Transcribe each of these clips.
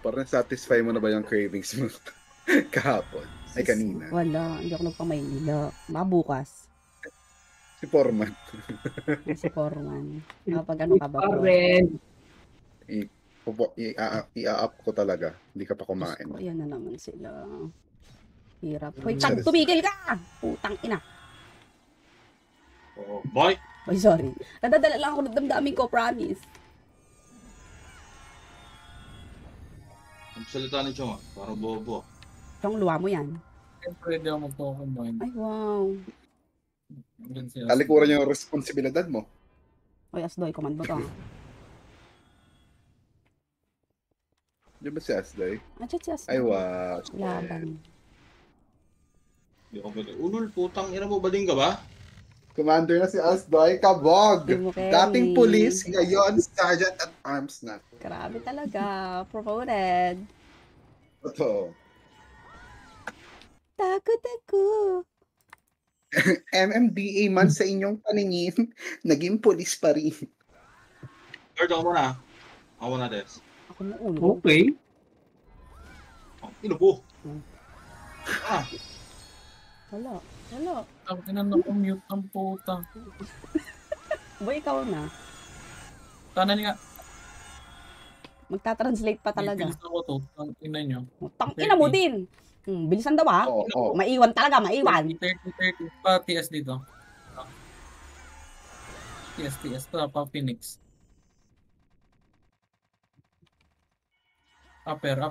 Parang satisfy mo na ba yung cravings mo kahapon? Ay, kanina. Wala, hindi ako nagpa-Maynila. Mabukas. Si Foreman. Si Foreman. Kapag ano ka ba, bro? I-up ko talaga. Hindi ka pa kumain. Ko, yan na naman sila. Hirap. Hoy, Tag, tumigil ka! Putang ina. Oh, boy! Ay, sorry. Nadadala lang ako ng damdamin ko, promise. Ang salita ni Chong, parang bobo. Chong, luwa mo yan. Siyempre, hindi ako magpo-combine. Ay, wow. Talikuran yung responsibilidad mo. Oy, Asdoy, command mo to. Di ba si Asday? Andiyan si Asdoy. Ay, wow. Laban. Hindi ako pwede. Ulul, putang ina mo, baling ka ba? Commander na si Asday, kabog! Dating Kenny. police, ngayon sergeant at arms na. Grabe talaga. Promoted. Totoo. Takot ako. MMDA man sa inyong paningin, naging police pa rin. Guard ako muna. Ako muna, Des. Ako mo ulo. Okay. Oh, inupo. Ah, Wala. Wala. Ang kinanong-mute ang puta. Boy, ikaw na. Tanan nga. Magta-translate pa talaga. Bilis ako to. Ang ina nyo. Tangina mo din. Bilisan daw ah. Oo. Maiwan talaga, maiwan. 30. Pa TS dito. TS. Pa Phoenix. Upper.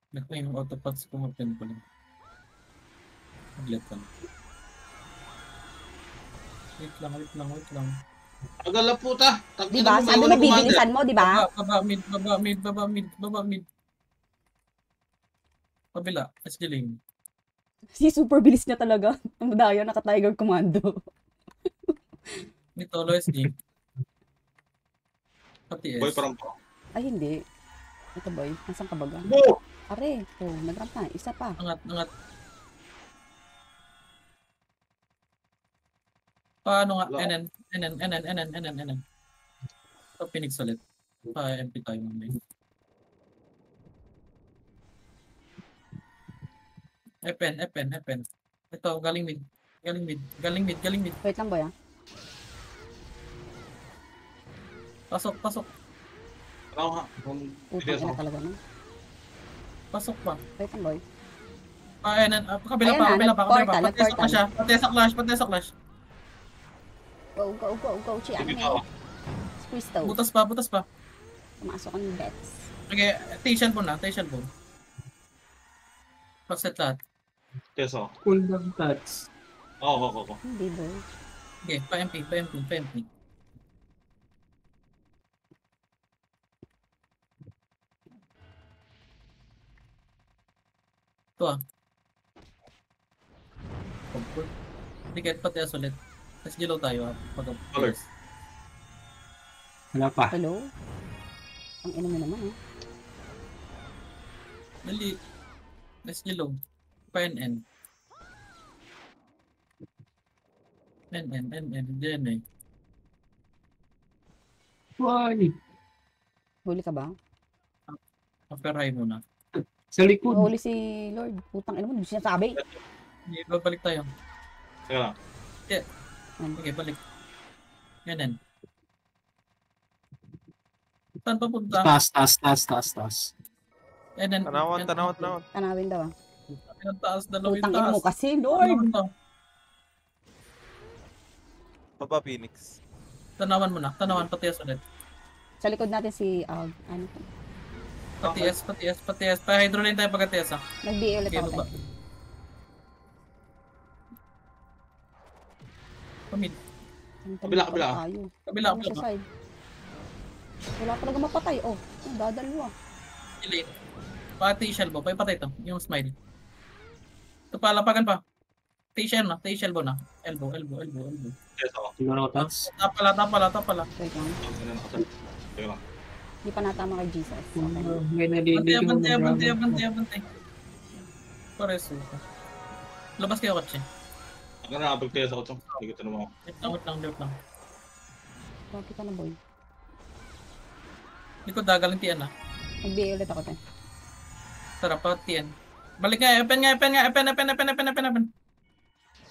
Naku yung autopods ko mag-pin ko lang. Maglet ka na. Wait lang. agala puta. Diba? Sabi mo bibilisan mo, diba? Baba mid. Kabila, SG lane. Si super bilis niya talaga. Ang daya, naka-Tiger Commando. Nito, low SG. Pati S. Boy, parang po. Ay, hindi. Ito boy, nasaan ka baga? Bo! Are, nag-ramp na. Isa pa. Angat. Paano nga? NN. So, Phoenix ulit. Pa-MP tayo mamay. Epen. Ito, galing mid. Wait lang boy ah. Pasok. Ano nga? Kung Putang ina talaga no. Pasok pa. Wait lang boy. NN. Kabila Ayan pa. nag-portal. Patesa pa siya. Patesa clash. Go. Chi, ano Sige na ka. Squeeze to. Butas pa. Pumasok ang bets. Okay, Tation po. Paset lahat. Teso. Cooldown touch. Oo. Hindi boy. Okay, pa-MP. Ito ah. Ticket pati ulit. Let's gilo tayo ah. Color. Wala pa. Hello? Ang ina mo naman ah. Dali. Let's gilo. Pa-NN. NN. Diyan eh. Why? Huli ka ba? Aperay muna. Sa likod. Huli si Lord. Putang ina mo, hindi siya sabi. Babalik tayo. Teka lang. Okay, balik. NN. Saan papunta? Taas. NN. Tanawan. Tanawin daw ah. Ang taas, dalawin Putang ina mo taas. kasi, Lord. Baba Phoenix. Tanawan mo na. Tanawan, patias ulit. Sa likod natin si, ano to? Patias. Pa-hydro lane tayo pagkatias ah. Nag-BA ulit Okay, ako. baba. Pamid. Kabila. Kabila. Sa side. Wala talaga mapatay. Oh, dadalwa. Lane. Pati shelbo. Patay to. Yung smile. Ito pa, lapagan pa. T-shell na. Elbow. Teso. Siguro ko touch. Tapala. Wait lang. Teka lang. Hindi pa natama kay Jesus. Okay. May nalilito mo. Bantay. Pares. Labas kayo kotse. Ang ganda nakapag teso ako Chong. Hindi ko tanong ako. Wait lang. Bakit ka na boy? Likod galing TN na. Mag-BA ulit ako tayo. Tara, pa TN. Balik nga, open.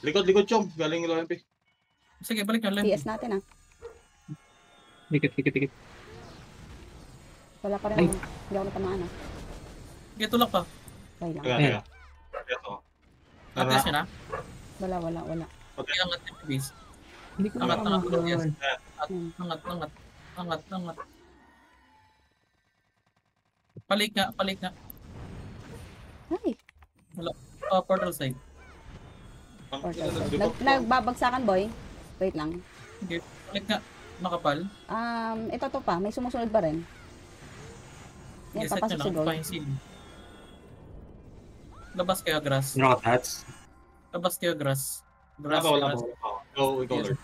Likod, Chong. Galing yung MP. Sige, balik nyo. PS natin ah. Dikit. Wala pa rin Ay. ako. Hindi ako natamaan ah. Sige, tulak pa. Try lang. Kaya. Ito. Atas nyo na. Wala. Okay, angat yung base. Hindi ko Angat. Yan. Angat. Palik nga. Ay, Portal side. portal. Nagbabagsakan boy. Wait lang. Sige, palik nga. Makapal. Ito to pa. May sumusunod pa rin. Yan, Yes, set papasok nyo si lang. Gold. Pahinsil. Labas kayo, grass. Rockets. Labas kayo, grass. Wala pa. Ikaw, Lord.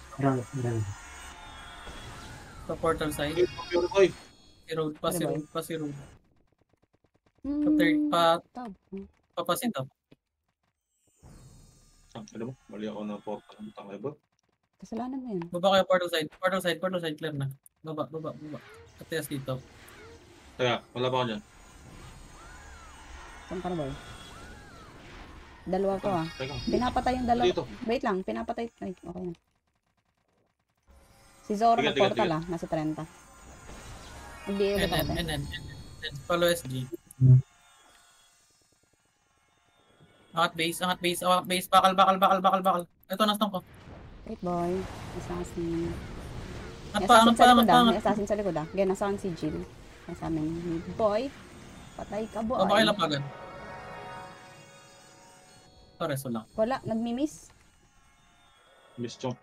Sa portal side. Pure boy. Si road. Hmm, tab. Papasit up. Ano mo? Mali ako ng portal ng tangay ba? Kasalanan mo yan. Baba kayo, portal side, clear na. Baba. Katiyas dito. Kaya, wala pa ako dyan. Saan ka na boy? Dalawa to ah. Teka. Pinapatay yung dalawa. Dito. Wait lang, pinapatay. Ay, okay na. Si Zoro Tiga, nag-portal tiga. ah. Nasa 30. Mag-BA ulit ako tayo. NN. Follow SG. Angat base. Bakal. Ito, nastong ko. Wait boy. Assassin. May Angat assassin sa likod ah. pa. May assassin sa likod ah. Again, nasaan si Jill. Nasa amin. Boy. Patay ka boy. Baba kayo lapagan. Pareso lang. Wala, nagmi-miss. Miss Chong.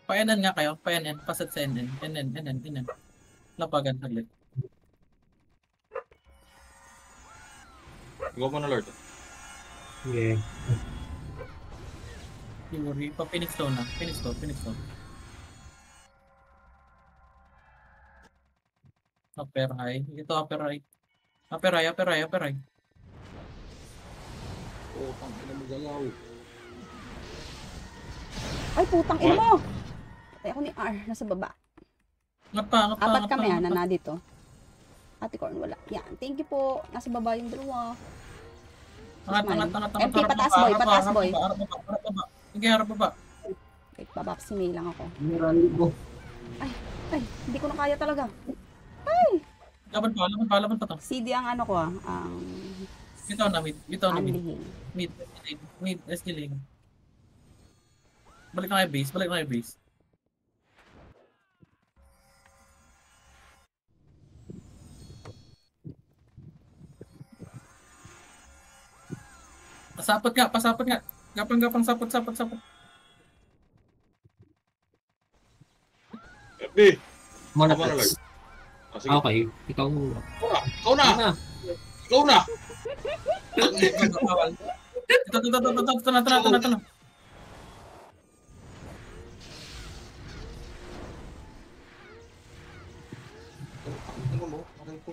Pa-NN nga kayo. Pa-NN. Pasat sa NN. NN. Lapagan saglit. Go mo na, Lord. Yeah. Yuri. Pa-Phoenix Stone na. Phoenix Stone. Upper high. Ito upper high. Upper high. Oo, pang-ina mo galaw. Ay, putang ina mo! Patay ako ni R. Nasa baba. Angat pa. Apat kami ah, na dito. Ate Corn, wala. Yan, thank you po. Nasa baba yung dalawa. Angat. MP, pataas boy. Harap baba. Sige, harap baba. Wait, babapsimay lang ako. Marami mo. Ay, hindi ko na kaya talaga. Laban pa to. CD ang ano ko ah. Ang Bitaw na mid. anlihing. Mid, SG lane. Balik na kayo base. Pasapot nga. Gapang, sapot. FB. Mana Tama na, Lord. touch. Sige. Okay. Ikaw. Ikaw na! Ikaw na! Bawal. Ito na. Ano mo? Aray ko.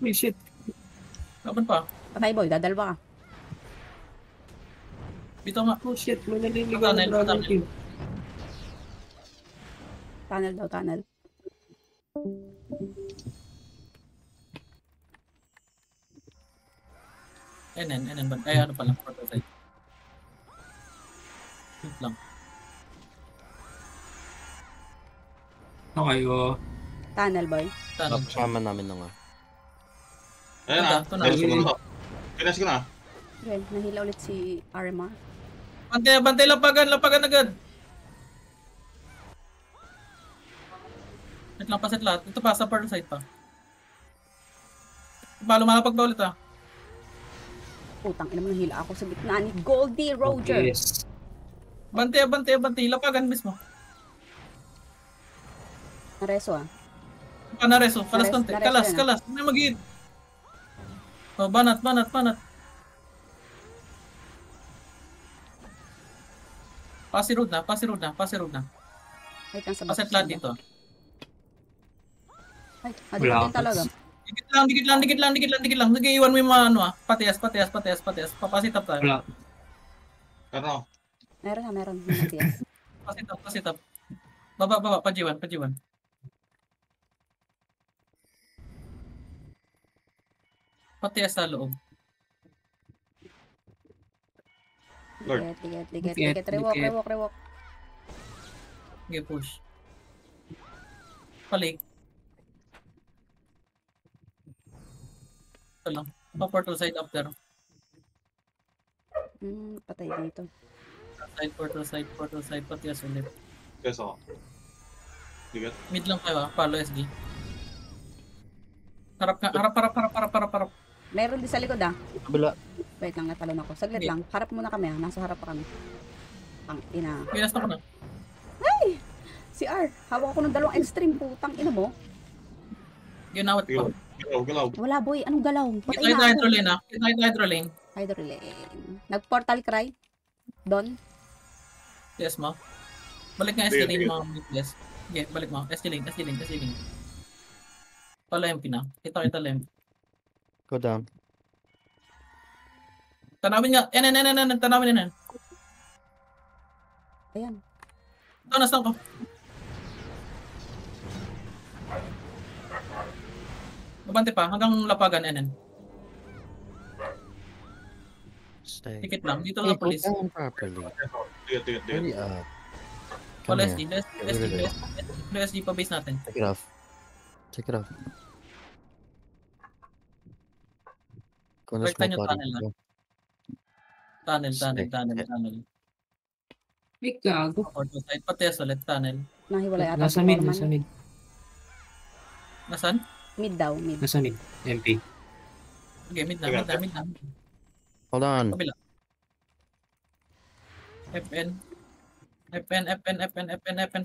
May shit. Laban pa. Patay boy, dadalwa ka. Bitaw nga. Oh shit. May naliligaw Tunnel, na brother tunnel. team. Tunnel. NN ba? Ay, ano pa lang. Portal side. Wait lang. Okay, oh. Tunnel boy. Tanong. Kasama namin na nga. Ayan na. Ito na. Kinas ko na. Well, nahila ulit si Arma. Bantay, lapagan agad. Wait lang, pasit lahat. Ito pa, sa portal side pa. Lumalapag ba ulit ah? Putang ina mo, nahila ako sa gitna ni Goldie Roger. Yes. Bantay. Lapagan mismo. Nareso ah. Panareso. Kalas konti. Nareso yan, Kalas. Ano mag-hit? Oh, banat. Pasi road na. Wait lang sa Pasit lahat dito. Ay, Wala din talaga. Dikit lang. Sige, iwan mo yung mga ano ah. Patias. Papasit up tayo. Wala. Pero, Meron. Matias. Pasit up. Baba, pa-G1. Pati sa loob. Lord. Liget. Rewalk. Okay, push. Palik. Ito lang. Pa-portal side up there. Patay dito. Portal side, pati as ulit. Yes, ako. Ligat. Mid lang kayo follow SG. Harap. Meron din sa likod Kabila. Wait lang, natalon ako. Saglit Okay. lang. Harap muna kami Nasa harap pa kami. Ang ina. Pinas na ko na. Si R, hawak ako ng dalawang extreme. Putang ina mo. Ginawat pa. Galaw. Wala boy, anong galaw? Kita Patay ito na ako. hydro lane Kita ito hydro lane. Hydro lane. Nag-portal cry. Don. Yes mo. Balik nga SG lane mga yes. Okay, balik mo. SG lane. Pala MP na. Kita lane. Go down. Tanawin nga. Tanawin yan. Ayan. Ito, nasaan ko. Mabante pa, hanggang lapagan, NN. Stay. Tikit lang, dito lang police. Down properly. Ligat. Hurry up. Wala Come here. SG pa base natin. Take it off. Kung Right, tayo smoke tunnel body. Tunnel. May gago. Portal side, pati ulit, tunnel. Nahiwalay ata. Nasa si mid, Foreman. nasa mid. Nasaan? Mid daw, mid. Nasa mid. MP. Okay, mid na. Hold on. Kabila. FN,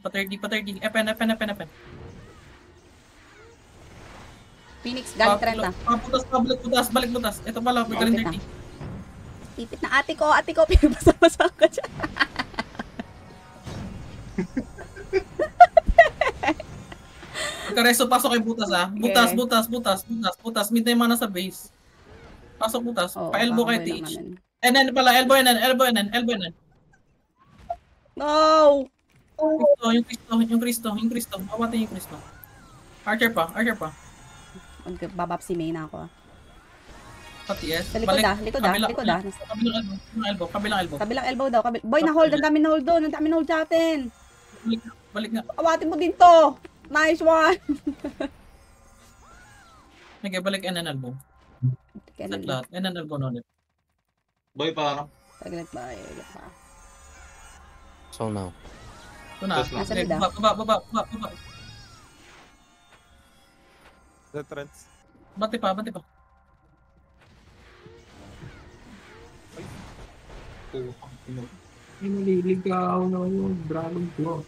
pa-30. FN. Phoenix, galing 30. Balik butas. Ito pala, galing 30. Tipit na ate ko, pinabasa-basa ka dyan. Pagka-reso, pasok kay butas Butas. Mid na yung mana sa base. Pasok butas. Oo, Pa-elbow kay kakaboy lang TH. namin. NN pala, elbow NN. No! Yung Cristo. Awatin yung Cristo. Archer pa. Babap si May na ako. Pati S. Sa likod Kabilang elbow. Kabilang elbow daw. Boy, na-hold. Ang dami na-hold doon. Ang dami na-hold sa atin. Balik nga. Awatin mo din to. Nice one. Balik NN elbow. Set lahat. NN elbow na ulit. Boy, parang. Saglit ba? So now. Ito na. Yes, ma'am. Nasa lida. Baba. The trends. Bati pa. Ay, maliligaw naman yung dragon ko.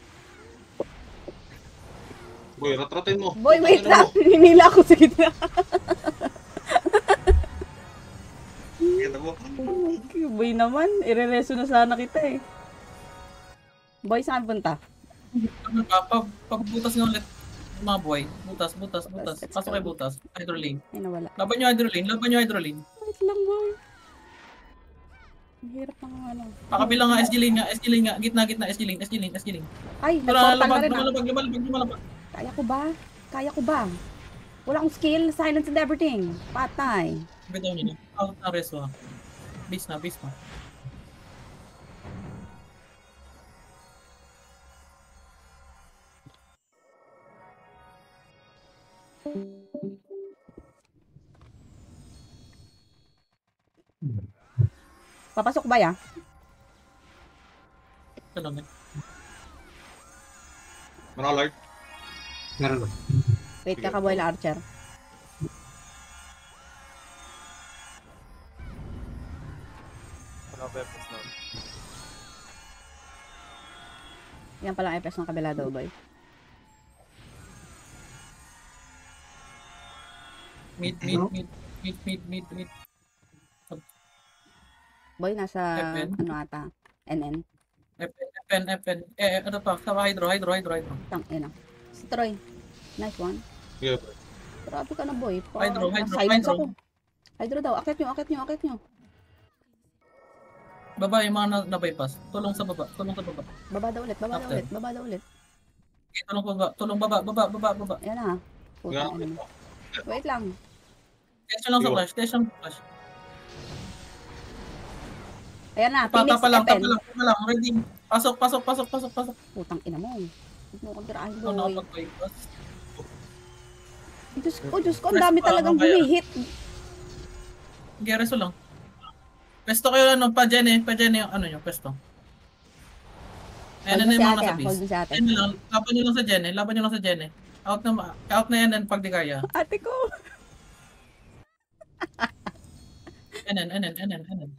Boy, ratratin mo. Boy, wait Ratratin lang. mo. Hinila ako sa gitna. Kita mo. Boy naman. Irereso na sana kita eh. Boy, saan punta? Pagbutas nga ulit. Mga boy. Butas. Let's Pasok go. kay butas. Hydro lane. Ay, nawala. Laban nyo hydro lane. Wait lang, boy. Ang hirap ng ano. Pakabilang nga, SG lane nga. Gitna, SG lane. Ay, nag-portal na rin ah. Lumalabag. Kaya ko ba? Wala akong skill, silence and everything. Patay. Bitaw nyo na. Out na reso ha. Base na. Papasok ba ya? Ito lang eh. Manalard. Meron ba? Wait, kakaboy la Archer. Wala weapons na. Yan pala ang FS ng kabila daw, boy. Mid. Boy, nasa, FN. ano ata, NN. FN. Ano pa? Tawa hydro. Tang, yun ah. Si Troy. Nice one. Yeah. Grabe ka na, boy. Hydro. Silence ako. Hydro daw. Akit nyo. Baba yung mga na-bypass. Tulong sa baba. Tulong sa baba. Baba daw ulit, baba daw After. ulit, baba daw ulit. Okay, tulong baba. Tulong baba. Ayan na. Putang ina mo. Wait lang. Tension lang sa flash. Tension sa flash. Ayan na, Phoenix Tapa lang. Epen. Tapa lang. Ready. Pasok. Putang ina mo. Huwag mo akong tirahin, Ako boy. nakapag-bypass. Diyos ko, ang dami Rest pa, talagang mamaya. bumihit. Okay, reso lang. Pesto kayo ano, pa Jenny yung ano nyo, pesto. Ayan Hold na mo si yung mga ate, nasa ah. base. Hold mo si ate. Ayan na lang, laban nyo lang sa Jenny. Out na yan pag di kaya. Ate ko. Ayan.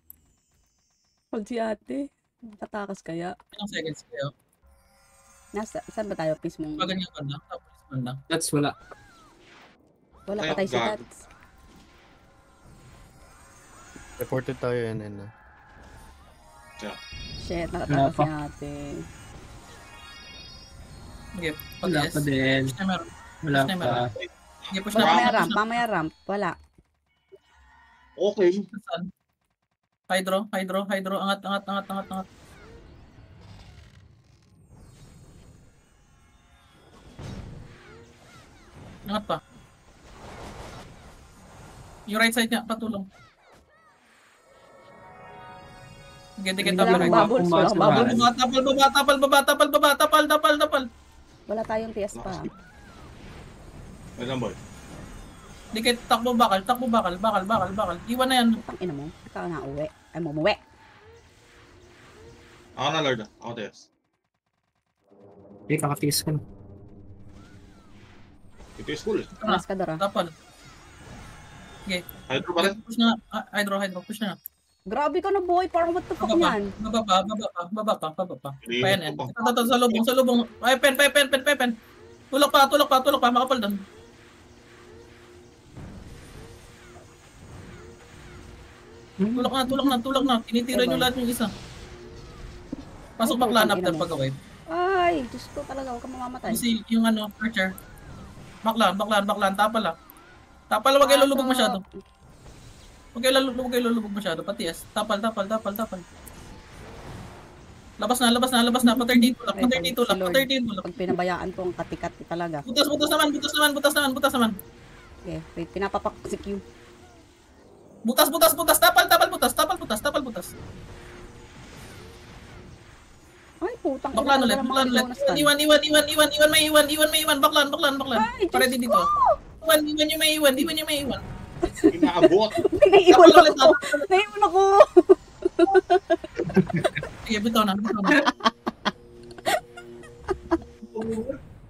Hold si ate. Tatakas kaya. Ilang seconds kayo? Saan ba tayo? Please mong... Pag ganyan banda, tapos banda. That's wala. Wala Ay, patay si gago. Tats. Reported tayo NN na. Shit, Wala nakatakas pa. si ate. Okay, Wala pag-yes. pa din. Push na meron. Wala Push na pa. meron. Okay, push na Mamaya meron. ramp, mamaya ramp. Wala. Okay. Saan? Hydro. Angat. Angat pa. Yung right side niya, patulong. Dikit Wala tapal. akong bubbles, wala akong bubbles. Tapal. Wala tayong TS pa. Wait lang, boy. Dikit, takbo bakal. Iwan na yan. Putang ina mo. Ikaw na uwi. Ay, mumuwi. Ako na, Lord. Ako, Tess. Eh, kakatiis ka na. Ito yung school eh. Alas ka dara. Tapal. Hydro pa rin. Push na. Hydro. Push na. Grabe ka na boy. Parang what the fuck yan? Baba pa. Payan. Ito, sa lubong. Ay, pen. Tulak pa. Makapal doon. Tulak na. Tinitira nyo lahat yung isa. Pasok baklan after pag-away. Ay, Diyos ko talaga. Huwag ka mamamatay. Kasi yung ano, Archer. Baklan. Tapal lang. Tapal, wag kayo lulubog masyado. Huwag kayo lulubog masyado. Pati S. Tapal. Labas na. Patay dito lang. Pag pinabayaan ko ang kati-kati talaga. Butas naman. Okay, wait. Pinapapak si Q. Butas. Tapal butas. Ay, putang Baklan ulit. Iwan. May iwan. Baklan. Ay, Para Diyos dito. ko! Iwan yung may iwan. Inaabot. Naiiwan Tapal ulit. ako. Naiiwan ako. Sige, bitaw na.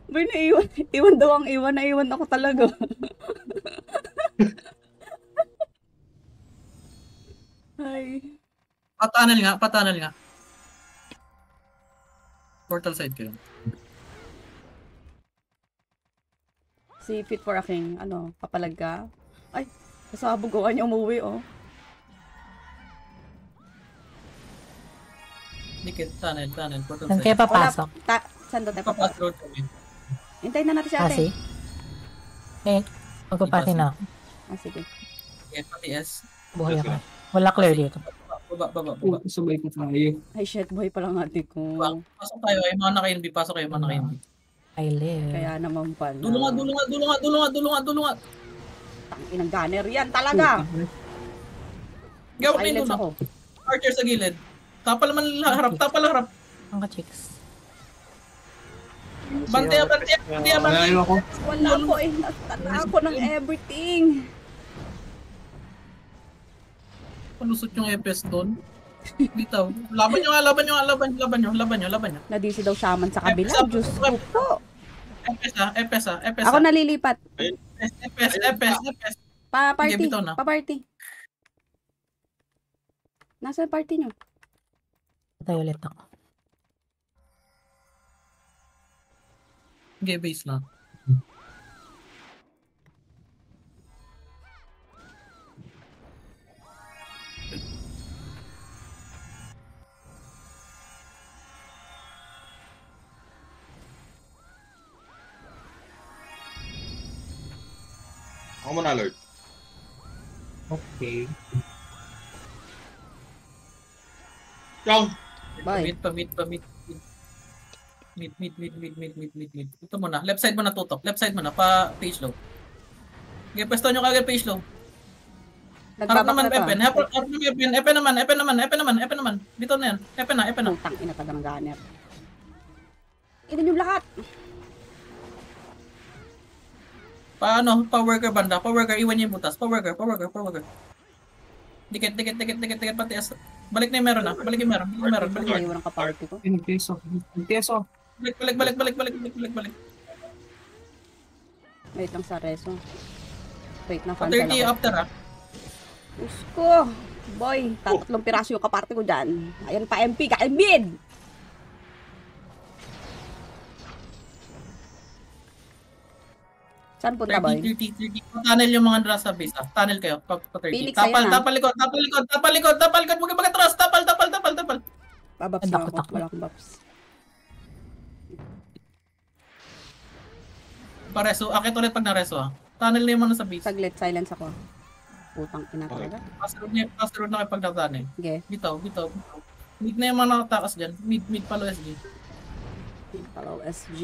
Bay, naiiwan. Iwan daw ang iwan. Naiiwan ako talaga. Ay. Patanal nga. Portal side kayo. Si Fit for a King, papalag ka? Ay, kasabog ko niya umuwi, oh. Dikit, tunnel, portal Saan side. kayo papasok? Saan doon tayo Papas papasok? road kami. Hintayin na natin si ate. Kasi? Eh, magpapati na ako. Ah, sige. Okay, pati S. Buhay ako. Wala clear dito. Baba. Oh, sabay ko tayo. Ay, shit, boy pala nga ate ko. Pasok tayo, ay mga naka-NB. Pasok kayo, mga naka-NB. I live. Kaya naman pala. Dulungan. Inang gunner yan talaga. Gawak na yung Silence tulong. ako. Archer sa gilid. Tapal harap. Ang ka-chicks. Banteya. Malayo ako. Wala ko eh. Natala ako ng everything. Palusot yung EPS doon. Bitaw. Laban nyo. Nadisi daw shaman sa kabila. Diyos ko po. EPS. Ako nalilipat. EPS. Pa-party. Sige, bitaw na. Pa-party. Nasa party nyo? Patay ulit ako. Okay, base lang. Ako muna, Lord. Okay. Chong! Bye. Mid. Ito muna. Left side mo na tutok. Left side mo na. Pa page low. Okay, pwesto nyo kagad page low. Harap Nagbabak naman na to. Epen. Harap naman Epen naman. Dito na yan. Epen na. Putang ina taga ng gunner. Inin yung lahat. Paano? Pa worker banda. Pa worker. Iwan niyo yung butas. Pa worker. Dikit. Patias. Balik na yung meron na. Balik yung meron. May iwan ang kaparty ko. Peso. Balik. Wait lang sa reso. Wait lang, Pa cancel 30 ako. after ah. Usko! Boy, tatlong piraso yung kaparte ko dyan. Ayan pa MP, kain mid! Saan punta, boy? 30. Tunnel yung mga nasa base ah. Tunnel kayo. Pa 30. Phoenix, Tapal ayan, ah. likod. Huwag ka mag-atras. Tapal. Bababs na ako. Wala akong babs. Pareso. Akit ulit pag nareso ah. Tunnel na yung mga nasa base. Saglit, silence ako. Putang ina talaga. Pass road na kayo pag natunnel. Okay. Bitaw. Mid na yung mga nakatakas dyan. Mid palo SG. Follow SG.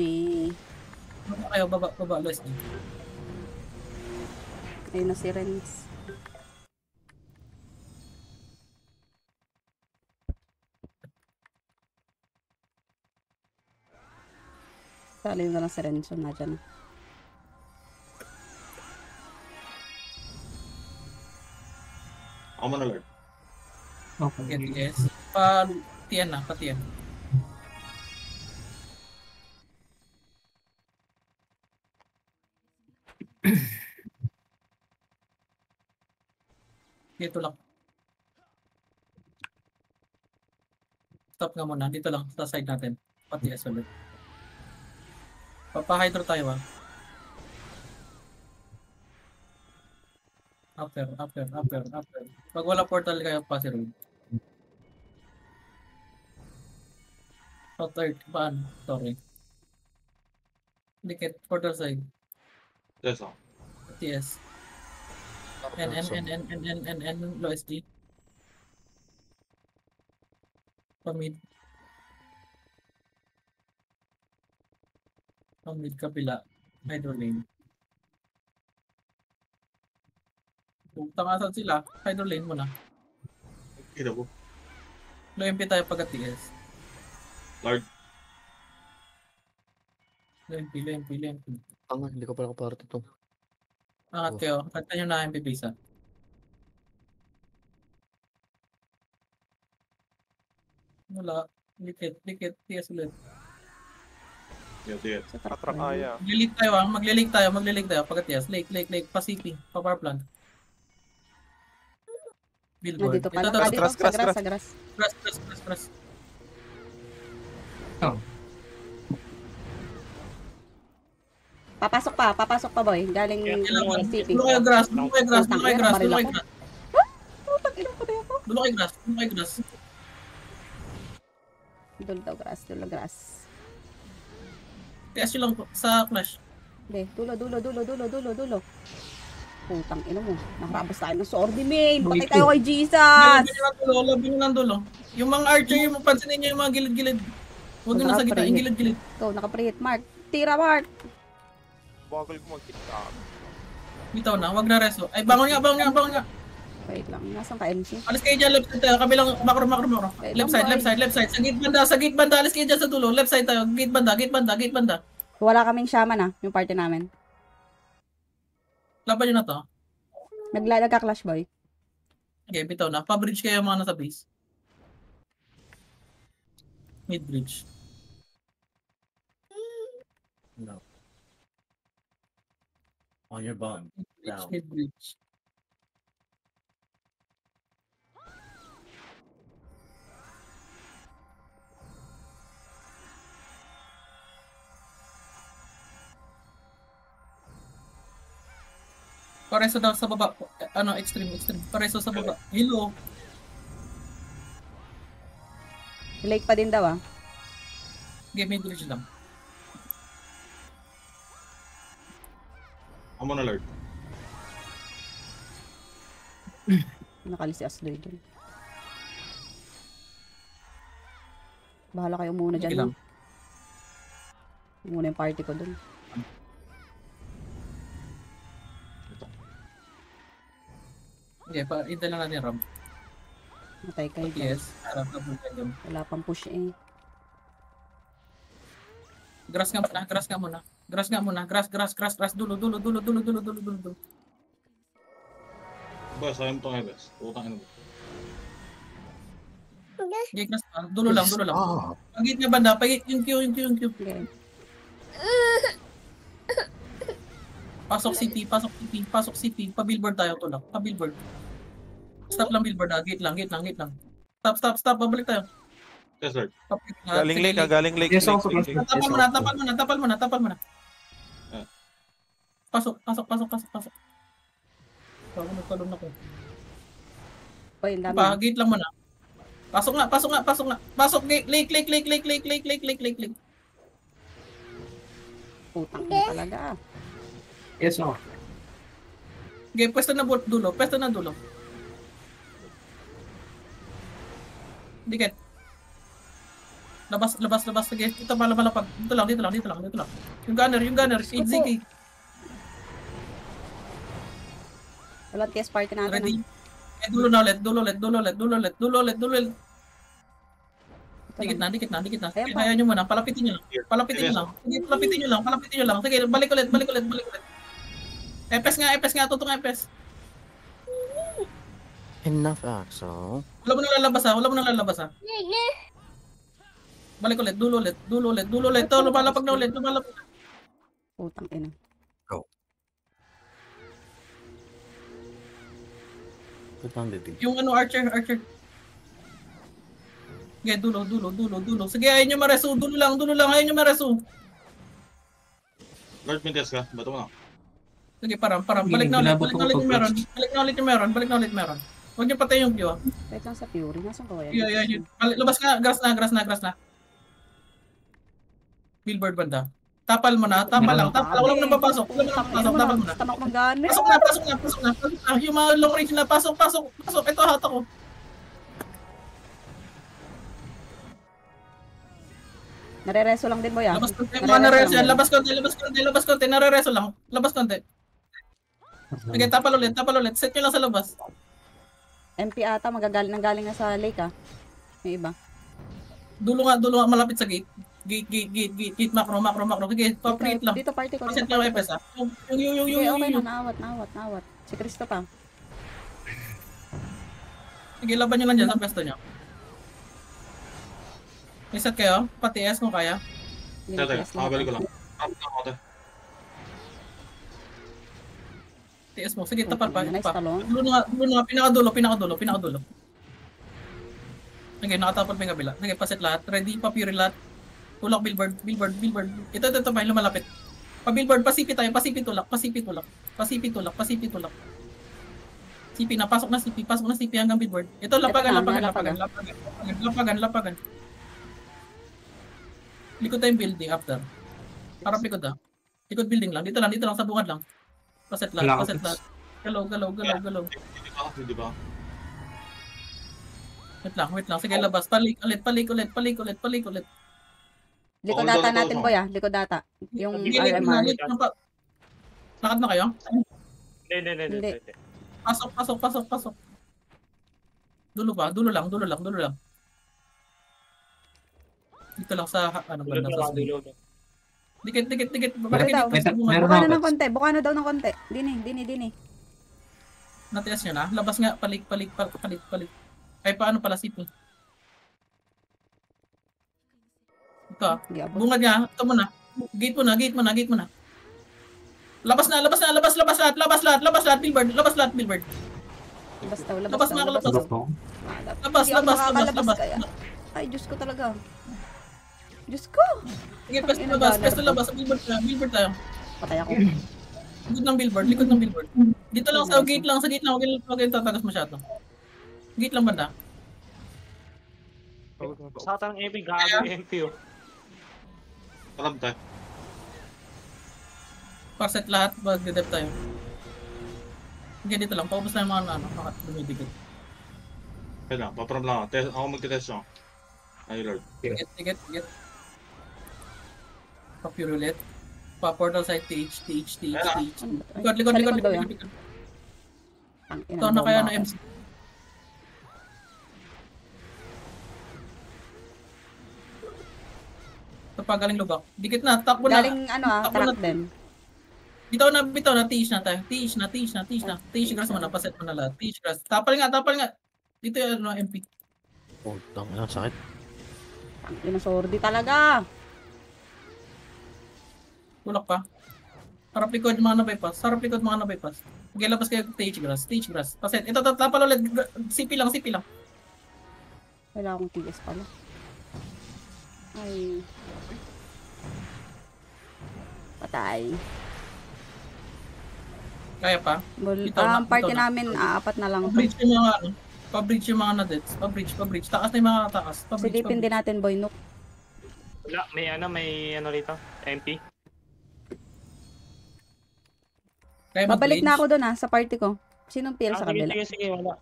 Baba kayo. Baba lo SG. Ayun na si Renz. Salim na lang si Renzo na dyan. Ako man alert. Okay. Yes. Patiyan na. Dito lang. Stop nga muna. Dito lang. Sa side natin. Patias ulit. Papa-hydro tayo ah. Upper. Pag wala portal kayo, pass road. Third. Paano? Sorry. Dikit. Portal side. Yes, ako. TS. N. Low SD. Pamid kabila. Hydro lane. Kung tangasan sila, hydro lane mo na. Kita po. Low MP tayo pag TS. Lord. Low MP. Hindi ko pala kaparty to. Angat kayo. Kanta nyo na MP visa. Wala. Dikit. TS ulit. Yes. Sa truck Atrak na yun. kaya. Maglilig tayo. Pag TS. Lake. Pacific. Power plant. Billboard. Nandito pala. Ito, Dito, sa grass. Press. Papasok pa, boy. Galing city. Dulo kayo grass. Putang ina, patay ako. Dulo kayo grass. Dulo grass. TS yun lang sa clash. Hindi, dulo. Putang ina mo. Nakarabas tayo ng sword main. Patay tayo kay Jesus. Labi nyo lang dulo. Yung mga archer, yung pansinin nyo yung mga gilid-gilid. Huwag nyo nasa gitna, yung gilid-gilid. Ikaw, naka-prehet, Mark. Tira, Mark. Bagal ko mag-kita. Bitaw na, wag na reso. Ay, bangon nga. Wait lang, nasan ka, MC? Alis kayo dyan, left side tayo. Kabilang, macro. Wait Left lang, side. Sa gate banda. Alis kayo dyan sa dulo. Left side tayo. Gate banda. Wala kaming shaman, yung party namin. Laban nyo na to. Nagka-clash, boy. Okay, bitaw na. Pa-bridge kayo mga nasa base. Mid-bridge. No. On your bum. Down. Mid-bridge. Pareso daw sa baba. Extreme. Pareso sa baba. Hello. Lake pa din daw, ah. Game mid-bridge lang. Ako man alert. Nakalis si Asloy dun. Bahala kayo muna Sige dyan. lang. Muna yung party ko dun. Sige, ito lang natin Ram. Matay kayo dyan. Yes, harap na po kayo dyan. Wala pang push eh. Grass nga muna, grass nga muna. Grass nga muna, grass. Dulo. Ba, sayang to Ebes. Putang ina mo. Sige, grass pa. Dulo lang. Pagit nga banda, pagit yung Q. Okay. Pasok CP. Pa-billboard tayo to lang. Pa-billboard. Stop lang billboard ah. Gate lang. Stop. Babalik tayo. Yes, Lord. Galing lake, galing lake. Yes, ako lake. Tapal mo na. Pasok. Nagtalon ako. Oy, ang dami. Gate lang muna. Pasok nga. Pasok, lake. Putang ina talaga. Yes, ako. Okay, pwesto na dulo. Dikit. Labas. Sige, ito malapag. Dito lang. Yung gunner, HZK. Walang test party natin. Ready? Dulo ulit. Dikit na. Sige, kaya nyo muna. Palapitin nyo lang. Sige, palapitin nyo lang. Sige, balik ulit. Epes nga. Tutong epes. Enough, Axel. Wala mo nang lalabas ha. Balik ulit. Dulo ulit. Ito, lumalapag na ulit. Putang ina. Putang didig. Yung Archer. Sige, dulo. Sige, ayun yung mareso. Dulo lang. Ayun yung mareso. Lord, mintes ka. Bato mo na. Sige, param. Balik na ulit yung meron. Huwag niyo patay yung Q. Wait lang sa Fury. Nasaan ko yan? Yun. Labas ka. Grass na. Billboard banda. Tapal mo na. Wala mo nang papasok. Tapal mo na. Tamak ng gana. Pasok na. Yung mga long range na. Pasok. Ito, hata ko. Nare-reso lang din mo yan. Labas konti. Labas konti. Nare-reso lang. Labas konti. Sige, tapal ulit. Set nyo lang sa labas. MP ata galing na sa lake ah. Yung iba. Dulo nga. Malapit sa gate. Gate. Macro. Sige, pa-print lang. Dito party ko. Set nyo FS ah. Okay Yung. na. Nawat. Si Cristo pa. Sige, laban nyo lang dyan sa pesto nyo. May set kayo? Pati S kung kaya. Teka, makabalik ko lang. TS mo. Sige, tapal pa. Nice talon. Dulo nga. Pinakadulo. Sige, nakatapal pa yung kabila. Sige, paset lahat. Ready, pa-pure lahat. Tulak, billboard. Ito pa, lumalapit. Pa-billboard, pasipi tayo. Pasipi tulak. CP na, pasok na CP hanggang billboard. Ito, lapagan. Likod tayong building after. Harap likod ah. Likod building lang. Dito lang sa bungad lang. Paset lahat. Galaw. Hindi ba? Wait lang. Sige, labas. Palik ulit. Likod data natin boy ah. Likod data. Yung RMR. Lakad na kayo? Hindi. Pasok. Dulo lang. Dito lang sa banda sa side. Dikit. Buka na ng konti. Dini. Natias nyo na. Labas nga. Palik. Ay, paano pala CP? Ito ah. Bungad nga. Ito muna. Gate mo na. Labas lahat. Billboard. Labas Labas. Ay, Diyos ko talaga. Sige, pesto labas. Billboard tayo. Patay ako. Likod ng billboard. Dito lang sa gate lang. Huwag kayong tatagas masyado. Gate lang banda. Sa atang MP, gago MP. Talab tayo. Paset lahat. Mag-dep tayo. Sige, dito lang. Paubos na yung mga dumidigit. Kaya lang, paparam lang. Ako magtitest lang. Ay, Lord. Ticket. Pa-pure ulit. Pa-portal side, TH. Likod. Ang ina, Ito na kaya bomba ng ako. MC. Ito pa, galing lubak. Dikit na, takbo na. Galing Takbo track na. din. Bitaw na, tiish na tayo. Tiish na. Tiish grass mo na, paset mo na lahat. Tiish grass. Tapal nga. Dito yung MP. Putang ina, sakit. Ang ina, sordi talaga. Tulak pa. Harap likod mga na-bypass. Magilabas kayo stage grass. Paset. Ito, tapal ulit. CP lang. Wala akong TS pala. Ay. Patay. Kaya pa. Ito na, Ang party ito na. namin, apat na lang. Pa-bridge yung mga na-deaths. Pa-bridge. Taas na yung mga taas. Silipin din natin, Boy Nook. Wala, may ano rito. MP. Kaya Babalik mag-bridge. na ako doon sa party ko. Sinong PL sa kabila? Sige, wala.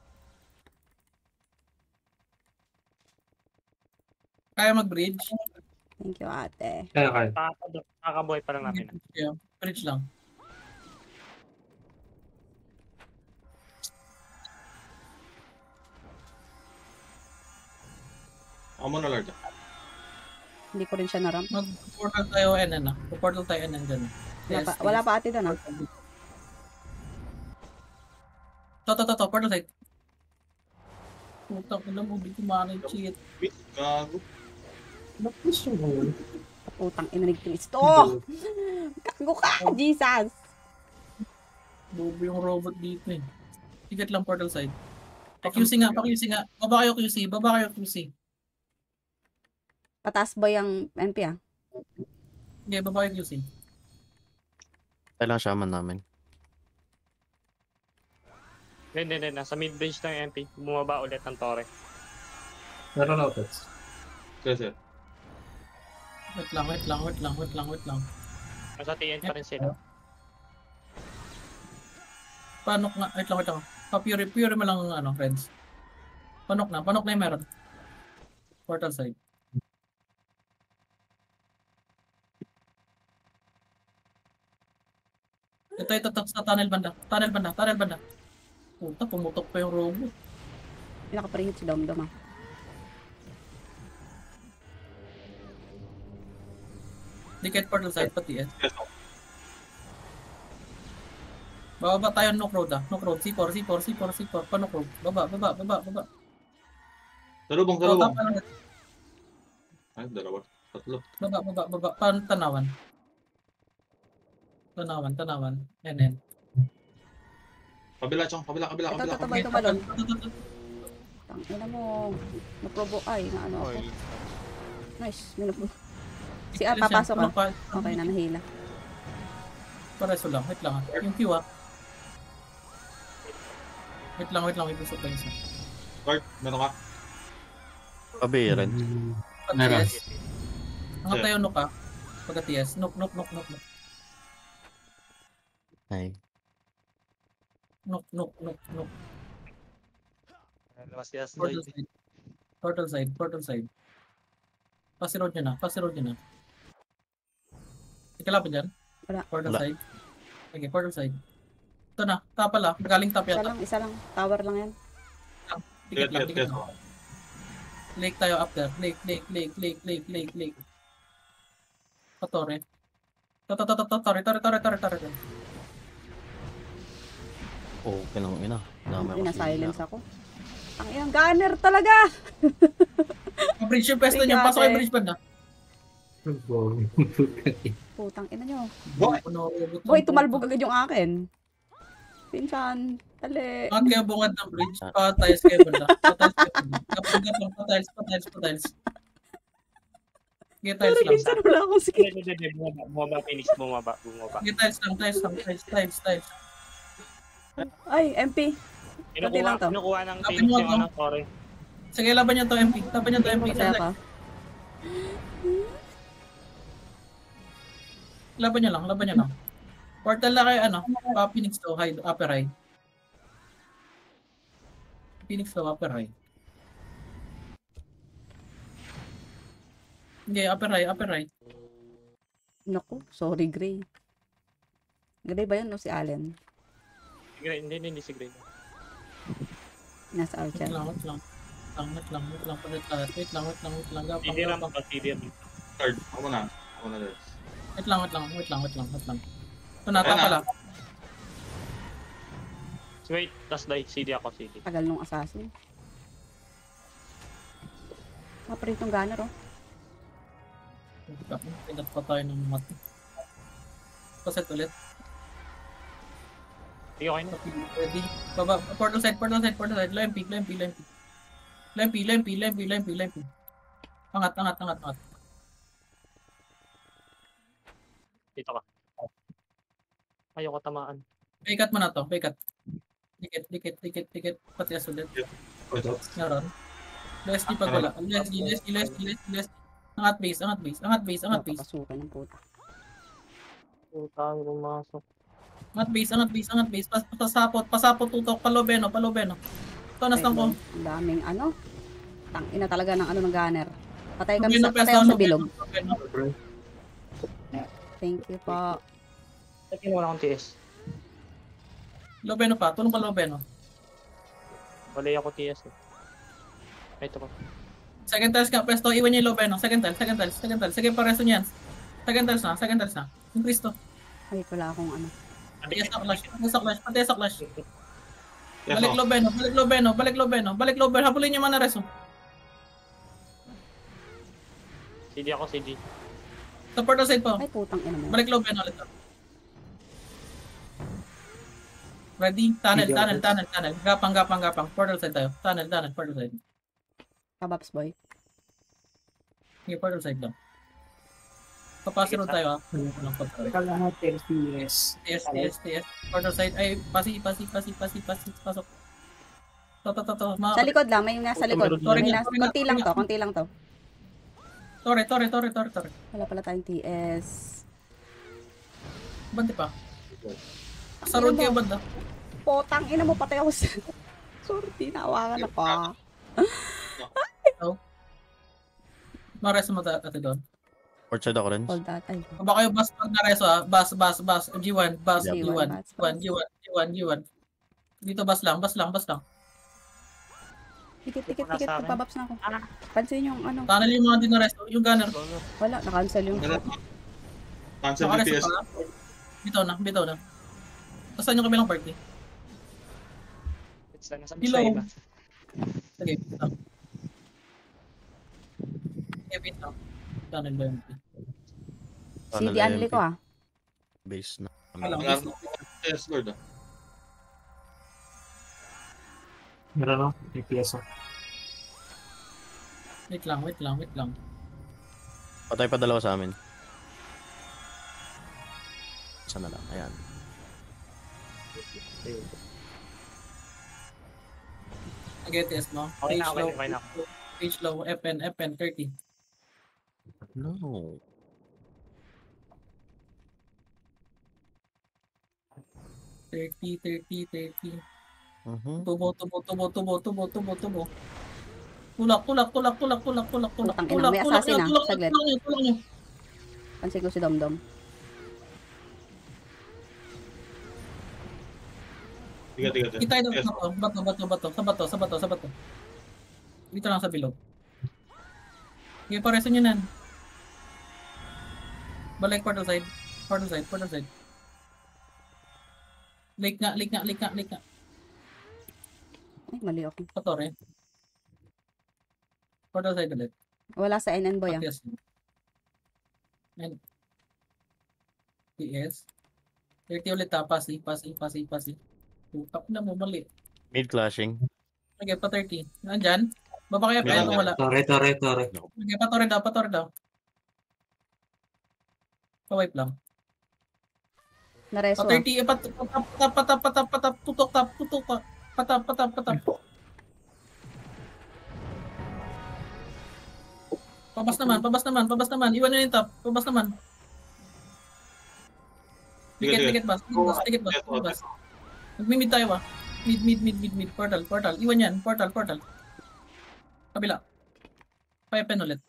Kaya mag-bridge. Thank you, ate. Kaya. Kakabuhay pa lang namin. Yeah, bridge lang. Ako muna, Lord. Hindi ko rin siya naram. Mag-portal tayo NN na. Portal tayo NN dyan. Wala pa ate doon To, portal side. Putang ina mo, di ko ma-cheat. Gago. Putang ina, nag-twist. Oh! Gago ka, Jesus! Bobo yung robot dito eh. Ticket lang portal side. Pa-QC nga. Baba kayo QC. Pataas ba yung MP Okay, baba kayo QC. Kailang shaman namin. Hindi. Nasa mid-range ng MP. Bumaba ulit ang Torre. Meron outfits. Kasi, Wait lang. Nasa TN pa rin sila. Panok na. Wait lang. Pa-pure mo lang friends. Panok na yung meron. Portal side. Ito sa tunnel banda. Puta, pumutok pa yung robot. Nakaparingit si Dom-Dom Ticket portal side pati eh. Bababa tayo Nook Road C4. Panok Road. Baba. Dalawang. Tapa lang. Ay, dalawa. Tatlo. Baba. Tanawan. NN. Kabila, Chong. Kabila. Ito, balon. Tangina mo. Naprobo. Ay, na ano ako. Nice. Si papasok ka. Okay na, nahila. Pareso lang. Wait lang. Yung Q Wait lang. May busog pa isa. Lord, meron ka? Pabirin. Pag-TS. Ang tayo Nook ka. Pag-TS. Nook. Ay. Nook. Labas yes, Portal side. Pasi road nyo na. Ikala pa dyan? Wala. Portal Wala. side. Okay, portal side. Ito na, tapa lang. Galing tap yata. Isa lang. Tower lang yan. Dikit lang. Yes. Lake tayo up there. Lake. Patore. Tore. Oh, kinang ina. Dami Silence ako. Ang inang gunner talaga! Bridge yung pwesto niya. Pasok kayo bridge banda. Putang ina nyo. Boy! Boy, tumalbog agad yung akin. Pinsan. Tali. Bakit kayo bungad ng bridge? Patayos kayo banda. Patayos. Sige, tiles lang. Pinsan, wala akong skill. Hindi. Bumaba, Phoenix. Bumaba. Sige, tiles lang. Ay, MP. Pati lang to. Kinukuha ng Kapin Phoenix mo yung to. Torre. Sige, laban niyo to MP. Masaya ka. Laban niyo lang. Portal na kayo, Phoenix to, upper high. Hindi, upper right, upper right. Naku, sorry, Gray. Gray ba yun o si Allen? Hindi si Grey. Nasa Wait Archer. lang. Wait lang. Wait lang. Hindi naman pa serious. Third. Ako na. Wait lang. Ito nata pala. Wait, tas die. CD ako, CD. Tagal nung assassin. Maparitong gunner, oh. Pinat pa tayo ng mat. Paset ulit. Hindi okay na. Ready. Baba. Portal side. Low MP. Angat. Dito ka. Ayoko tamaan. Pikat mo na to. Pikat. Dikit. Patias ulit. Naroon. Leslie pag wala. Leslie. Angat base. Papasukan ng puta. Putang lumasok. Angat base. Pasapot tutok. Palobeno. Tonas lang ko. Ang daming ano. Tangina talaga ng ano ng gunner. Patay ako sa bilog. Thank you po. Lagyan mo na akong TS. Lobeno pa. Tulong pa Lobeno. Wala ako TS eh. Ay, ito pa. Second tiles ka. Presto. Iwan niya yung Lobeno. Second tiles. Sige, pareso niyan. Second tiles na. Yung Cristo. Ay, wala akong ano. Patias sa clash. Balik Lobeno. Habulin niyo mana reso. CD ako, CD. Sa portal side po. Ay, putang ina mo. Balik Lobeno ulit. Ready? Tunnel. Gapang. Portal side tayo. Tunnel. Portal side. Kabaps boy. Sige, portal side lang. Papasok rin tayo ha. Kailangan TS. TS. Portal side. Ay, pasi. Pasok. To. Sa likod lang, may nasa likod. Konti lang to. Tore. Wala pala tayong TS. Bante pa. Sa road kayo banda. Potang ina mo, patay ako sa... Sorry, tinawakan ako. Mareso mo dati doon. Orchard ako rin. Hold that. Ay, Baka kayo bus pag nareso ha. Bus. G1. G1. G1. Dito bus lang. Tikit. Nagpabaps na ako. Pansin yung ano. Tunnel yung mga dinareso. Yung gunner. Wala, na-cancel yung... Cancel yung Nakareso TS. pa. Bitaw na. Saan yung kabilang party? Nasa Below. side ba? Sige, bitaw. Tunnel ba yun? CD Anli ko ah. Base na. Alam, TS Lord. Meron no? DPS. wait lang. Patay pa dalawa sa amin. Isa na lang. Ayan. Nag-ETS mo. Okay na ako. Page low. FN 30. No. $30. Mhm. Tubo. Tulak. Putang ina, may assassin ah. Saglit. Tulak nyo. Pansin ko si Domdom. Tiga. Itay daw sa bato. Dito lang sa bilog. Okay, pareso nyo nan. Balik portal side. Lake nga. Ay, mali ako. Patore. Portal side ulit. Wala sa NN boy ah. Yes. And PS. 30 ulit ha. Pasi. Up na mo, mali. Mid clashing. Okay, pa 30. Nandyan? Baba kaya pa wala. Tore. Okay, patore daw. Pa-wipe lang. Nareso Pa ah. 30, patap, tutok tap. Patap. Pabas naman. Iwan nyo yung top. Pabas naman. Dikit bas. Mag-mid tayo ba? Mid. Portal. Iwan yan. Portal. Kabila. Payapen ulit.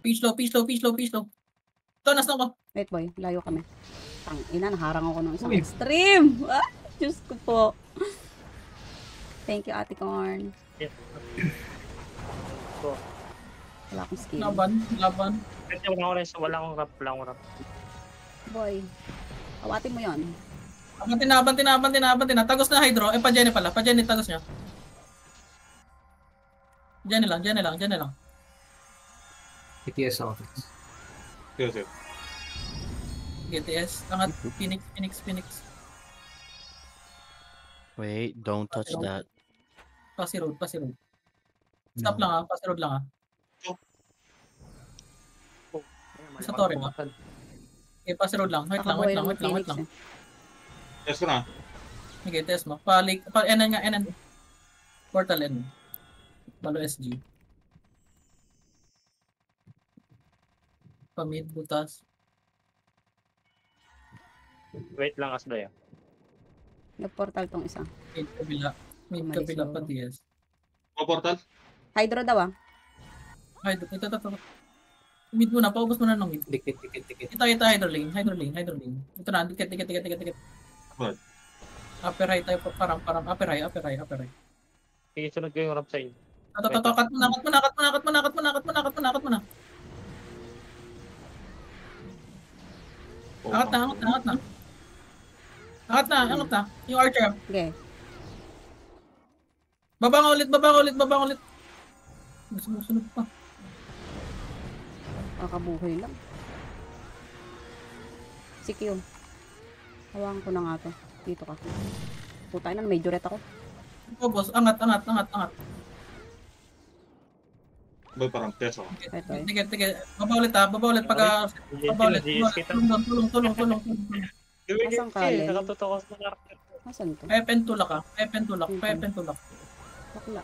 Pitch low, pitch low, pitch low, pitch low. Tonas na ko. Wait boy, layo kami. Ina, naharang ako ng isang extreme. Ah, Diyos ko po. Thank you, Ate Corn. Wala akong skill. Laban. Wala akong rap. Boy, awatin mo yon. Abanti na. Tagos na hydro. Pa Jenny pala. Pa Jenny, tagos niya. Jenny lang. PTS ako. Sige. GTS. Angat. Phoenix. Wait, don't touch that. Passy road. Stop lang ah. Passy road lang ah. Sa torre ba? Okay, passy road lang. Wait Kakabuhay lang. ng Phoenix eh. Yes ko na. Okay, test mo. Enan. Portal N. Balo SG. Pamid, butas. Wait lang, Asday. Nag-portal tong isa. Mid kabila pa DS. O portal? Hydro daw ah. Ay, ito. Mid muna, paubos muna ng mid. Dikit. Ito, hydro lane. Ito na, dikit. What? Upper high tayo, parang upper high. Sige, sunod ko yung rap sa inyo. Kat mo na. Angat na. Yung archer. Okay. Babang ulit. Sunod pa. Kakabuhay lang. Si Q. Hawakan ko na nga to. Dito ka. Putay na, may duret ako. Ito boss, angat. Boy, parang teso. Ito eh. Sige. Baba ulit pag tulong. Nasaan ka, Len? Nakatutok sa karakter. Nasaan to? Pepen tulak. Bakla.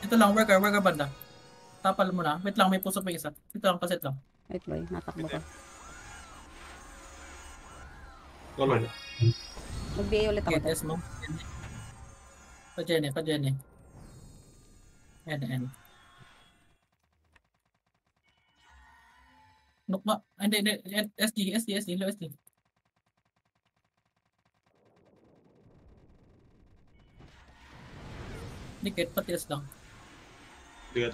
Ito lang, worker banda. Tapal mo na. Wait lang, may puso pa isa. Ito lang, kaset lang. Wait boy, natakbo ka. Tulong. Mag-BA ulit ako. GTS mo. Pa Jenny. N. Nukma. Hindi. SD. Low SD. Dikit, patias lang. Tigat.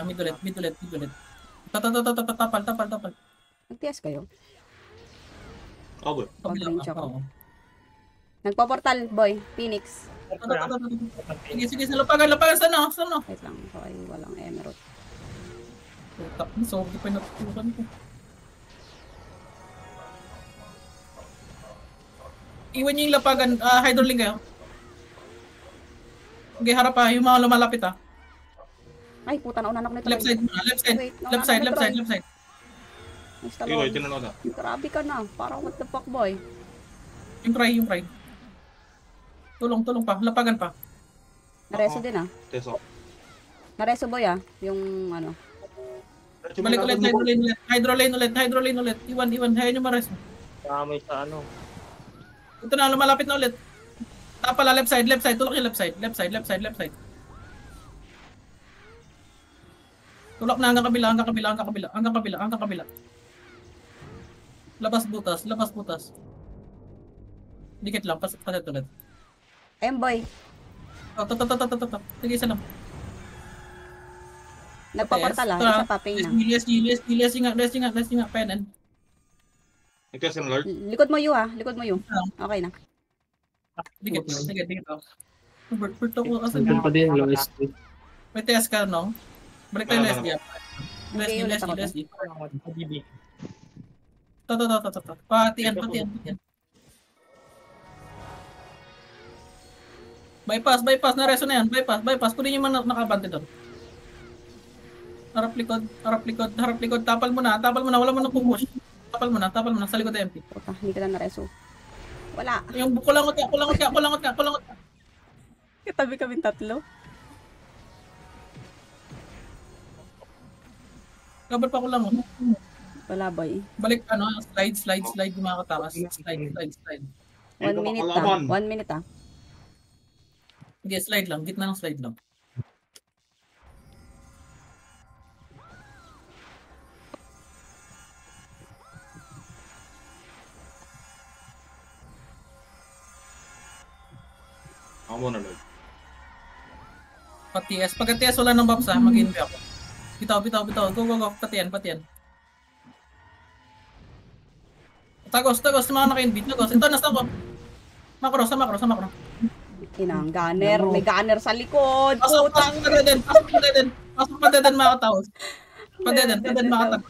Mid ulit. Tapal. Nag-TS kayo? Oh, boy. Pag-range ako. Oo. Nagpo-portal, boy. Phoenix. Sige, lapagan sana. Wait lang, ito ay walang emerald. Putak mo, so di pa natutukan ko. Iwan niyo yung lapagan, hydroling kayo. Okay, harap pa, yung mga lumalapit ah. Ay, puta, naunan ako nito. Left side muna, Wait, left side. Nice Sige, boy, tinanong na. Grabe ka na. Parang what the fuck, boy. Yung fry. Tulong pa, lapagan pa. Nareso din ah. Teso. Nareso boy ah. Yung ano. Balik ulit, hydro lane ulit. Iwan, hayaan nyo mares. Kamoy sa ano. Ito na, lumalapit na ulit. Tapala, left side. Tulak yung left side. Tulak na hanggang kabila. Labas butas. Dikit lang, pasit ulit. Boy. Sige, isa lang. Nagpaportal ah. Isa pa, pain na. Less nga, penen. Nagkas ng Lord. Likod mo you ah. Okay na. Dikit. Bert ako, asan Nandun pa din, low SP. may TS ka, no? Balik tayo Wala, LSD. Okay, ulit ako. LSD. Patian. Bypass, nareso na yan. Bypass. Kunin yung mga nakabante doon. Harap likod. Tapal mo na. Wala mo na pupush. Tapal mo na. Sa likod MP. Puta, hindi ka na nareso. Wala. Yung kulangot ka. Katabi kami tatlo. Kabal pa kulangot. Wala boy. Balik slide yung mga katakas. Slide. 1 minute ah. 1 minute ah. Hindi, slide lang. Gitna ng slide lang. muna, Lord. Pati-S. Pagka-TS wala ng buffs ha, mag-invi ako. Bitaw. Go. Pati yan. Tagos, mga naka-invi. Tagos. Ito, nasa ako. Makro. Inang gunner. May gunner sa likod. Pasok Putang. Pasok pa dead end mga katawos. Pa dead end mga katawos.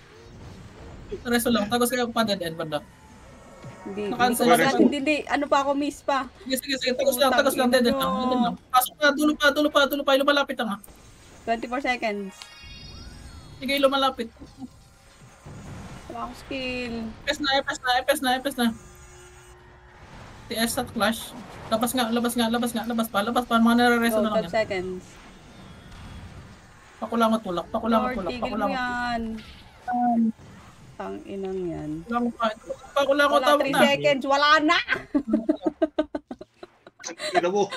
Reso lang. Tagos kayo pa dead end banda. Hindi. Ano pa ako, miss pa. Sige. Tagos lang. Dead end lang. Pasok na. Dulo pa. Lumalapit lang ha. 24 seconds. Sige, lumalapit. Wala akong skill. Epes na. TS at flash. Labas pa. Mga nare-reso Go, na lang 12 yan. seconds. Pakulangot tulak. Lord, tigil mo yan. Tang inang yan. Pakulangot Wala 3 seconds. Wala na. Ina mo.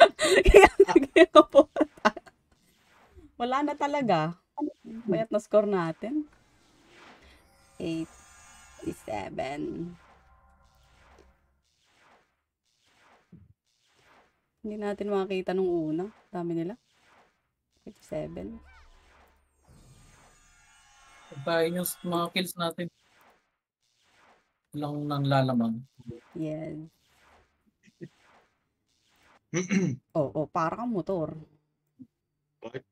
Wala na talaga. Bayat na score natin. 87. Hindi natin makakita nung una. Dami nila. 57. Bayin yung mga kills natin. Lang nang lalamang. Yes. para kang motor. Bakit?